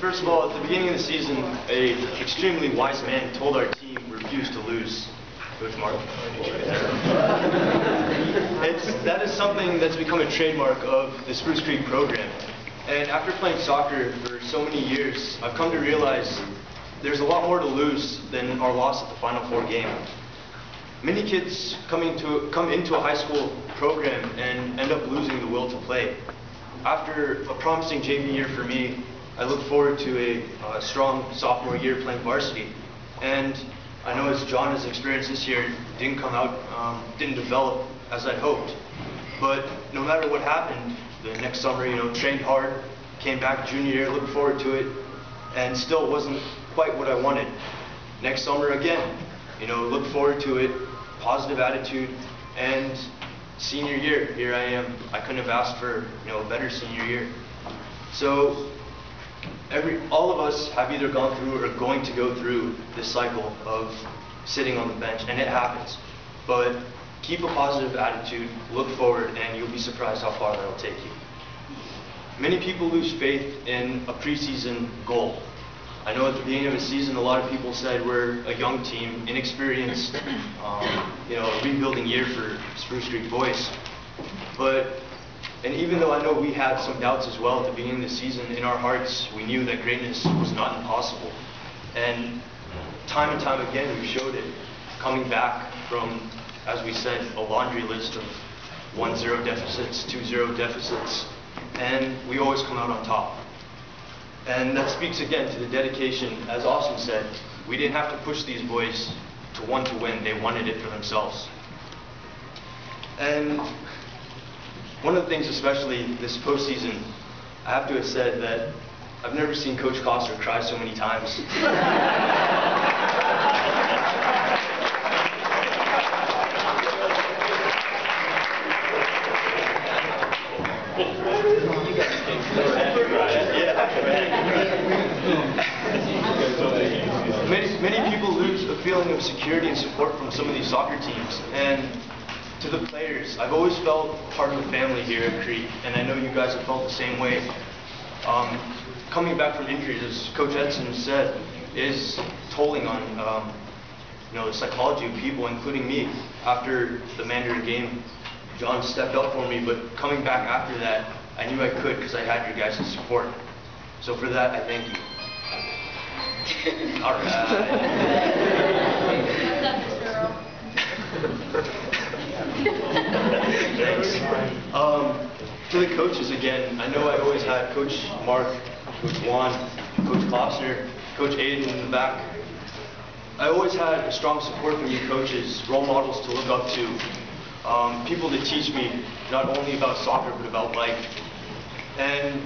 First of all, at the beginning of the season, a extremely wise man told our team refuse to lose. Coach Mark. That is something that's become a trademark of the Spruce Creek program. And after playing soccer for so many years, I've come to realize there's a lot more to lose than our loss at the Final Four game. Many kids come into a high school program and end up losing the will to play. After a promising JV year for me, I look forward to a strong sophomore year playing varsity. And I know as John has experienced this year, didn't develop as I'd hoped. But no matter what happened, the next summer, trained hard, came back junior year, looked forward to it, and still wasn't quite what I wanted. Next summer again, looked forward to it, positive attitude, and senior year, here I am. I couldn't have asked for a better senior year. So all of us have either gone through or are going to go through this cycle of sitting on the bench, and it happens. But keep a positive attitude, look forward, and you'll be surprised how far that'll take you. Many people lose faith in a preseason goal. I know at the beginning of the season, a lot of people said we're a young team, inexperienced, a rebuilding year for Spruce Creek boys. And even though I know we had some doubts as well at the beginning of the season, in our hearts, we knew that greatness was not impossible. And time again, we showed it, coming back from, as we said, a laundry list of 1-0 deficits, 2-0 deficits, and we always come out on top. And that speaks again to the dedication. As Austin said, we didn't have to push these boys to want to win. They wanted it for themselves. And one of the things, especially this postseason, I have to have said that I've never seen Coach Koster cry so many times. Many people lose a feeling of security and support from some of these soccer teams. And to the players, I've always felt part of the family here at Creek, and I know you guys have felt the same way. Coming back from injuries, as Coach Edson said, is tolling on the psychology of people, including me. After the Mandarin game, John stepped up for me, but coming back after that, I knew I could because I had your guys' support. So for that, I thank you. All right. To the coaches again, I know I always had Coach Mark, Coach Juan, Coach Klossner, Coach Aiden in the back. I always had a strong support from you coaches, role models to look up to, people to teach me not only about soccer but about life. And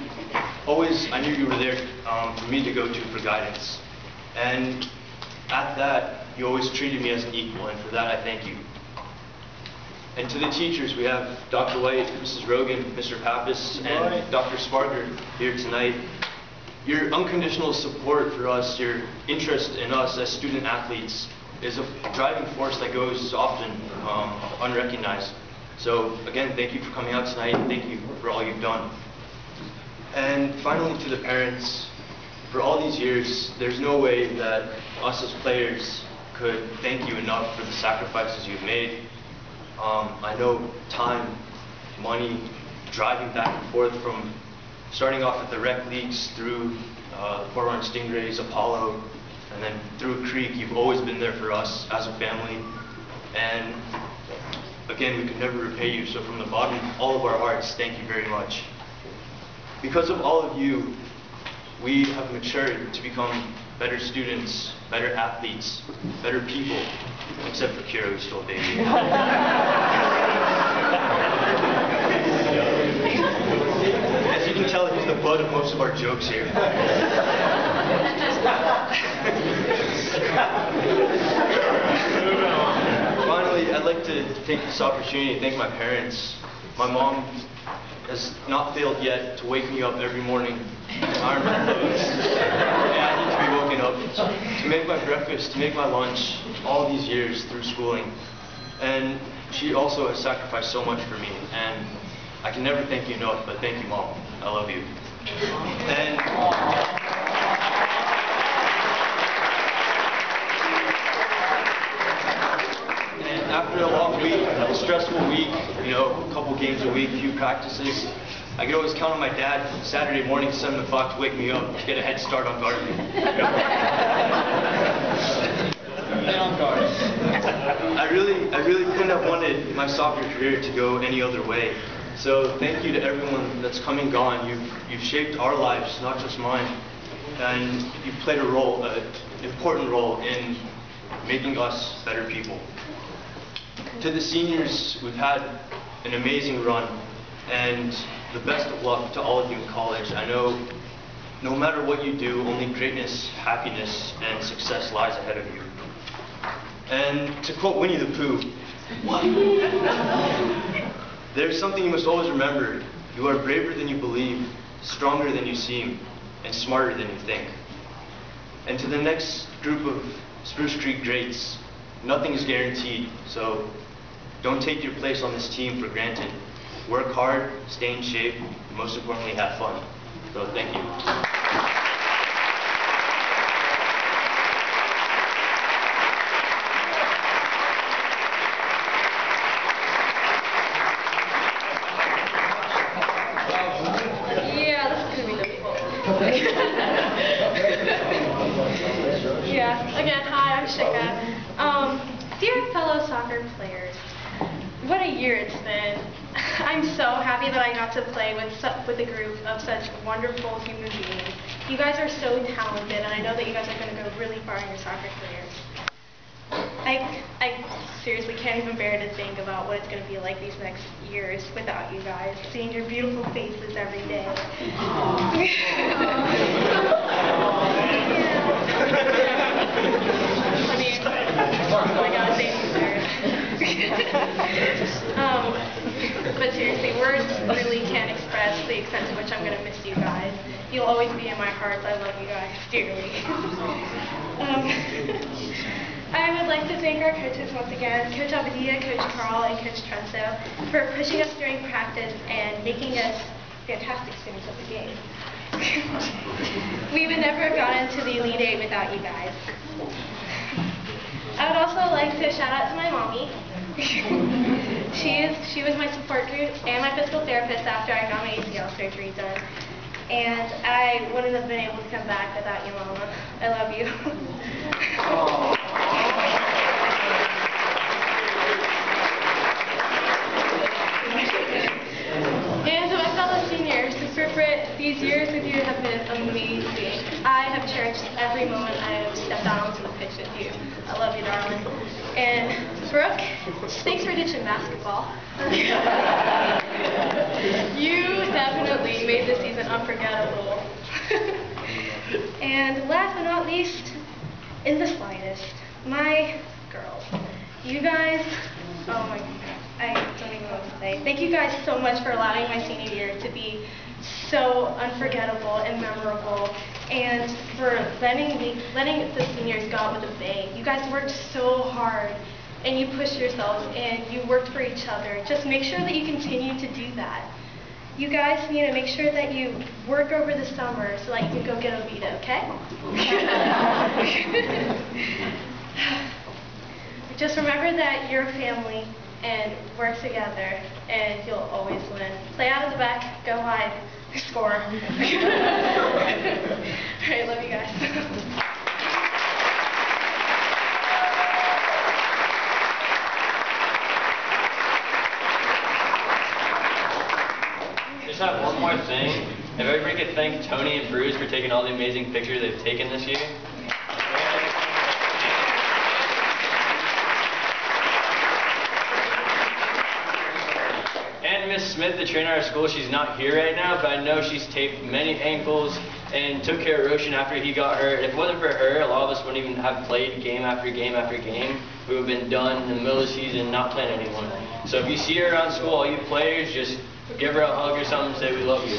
always, I knew you were there for me to go to for guidance. And at that, you always treated me as an equal, and for that I thank you. And to the teachers, we have Dr. White, Mrs. Rogan, Mr. Pappas, and Dr. Sparger here tonight. Your unconditional support for us, your interest in us as student athletes, is a driving force that goes often unrecognized. So again, thank you for coming out tonight, and thank you for all you've done. And finally, to the parents, for all these years, there's no way that us as players could thank you enough for the sacrifices you've made. I know time, money, driving back and forth from starting off at the rec leagues through Port Orange Stingrays, Apollo, and then through Creek. You've always been there for us as a family. And again, we could never repay you. So from the bottom of all of our hearts, thank you very much. Because of all of you, we have matured to become better students, better athletes, better people, except for Kira, who's still a baby. As you can tell, he's the butt of most of our jokes here. Finally, I'd like to take this opportunity to thank my parents. My mom has not failed yet to wake me up every morning, iron my clothes, and I need to be woken up, to make my breakfast, to make my lunch, all these years through schooling. And she also has sacrificed so much for me, and I can never thank you enough, but thank you, Mom. I love you. And couple games a week, few practices. I could always count on my dad Saturday morning, 7 o'clock, to wake me up to get a head start on gardening. Get on guard. I really couldn't have wanted my soccer career to go any other way. So thank you to everyone that's come and gone. You've shaped our lives, not just mine, and you've played a role, an important role in making us better people. To the seniors, we've had an amazing run, and the best of luck to all of you in college. I know no matter what you do, only greatness, happiness, and success lies ahead of you. And to quote Winnie the Pooh, there's something you must always remember. You are braver than you believe, stronger than you seem, and smarter than you think. And to the next group of Spruce Creek greats, nothing is guaranteed, so don't take your place on this team for granted. Work hard, stay in shape, and most importantly, have fun. So thank you. Again, hi, I'm Shikha. Dear fellow soccer players, what a year it's been. I'm so happy that I got to play with a group of such wonderful human beings. You guys are so talented, and I know that you guys are going to go really far in your soccer careers. I seriously can't even bear to think about what it's going to be like these next years without you guys, seeing your beautiful faces every day. I mean, oh my God, thank you, sir. But seriously, words really can't express the extent to which I'm going to miss you guys. You'll always be in my heart. I love you guys dearly. I would like to thank our coaches once again, Coach Abadia, Coach Carl, and Coach Trenso, for pushing us during practice and making us fantastic students of the game. We would never have gotten to the Elite Eight without you guys. I would also like to shout out to my mommy. She was my support group and my physical therapist after I got my ACL surgery done. And I wouldn't have been able to come back without you, Mama. I love you. And to my fellow seniors, these years with you have been amazing. I have cherished every moment I have stepped out onto the pitch with you. I love you, darling. And Brooke, thanks for ditching basketball. You definitely made this season unforgettable. And last but not least, in the slightest, my girls. You guys, oh my God, I don't even know what to say. Thank you guys so much for allowing my senior year to be so unforgettable and memorable, and for letting the seniors go out with a bang. You guys worked so hard, and you pushed yourselves, and you worked for each other. Just make sure that you continue to do that. You guys need to make sure that you work over the summer so that you can go get a vita, okay? Just remember that you're a family, and work together, and you'll always win. Play out of the back, go wide, score. All right, love you guys. Just have one more thing. If everybody could thank Tony and Bruce for taking all the amazing pictures they've taken this year. And Miss Smith, the trainer at our school, she's not here right now, but I know she's taped many ankles and took care of Roshan after he got hurt. If it wasn't for her, a lot of us wouldn't even have played game after game after game. We would have been done in the middle of the season, not playing anyone. So if you see her around school, all you players, just give her a hug or something and say we love you.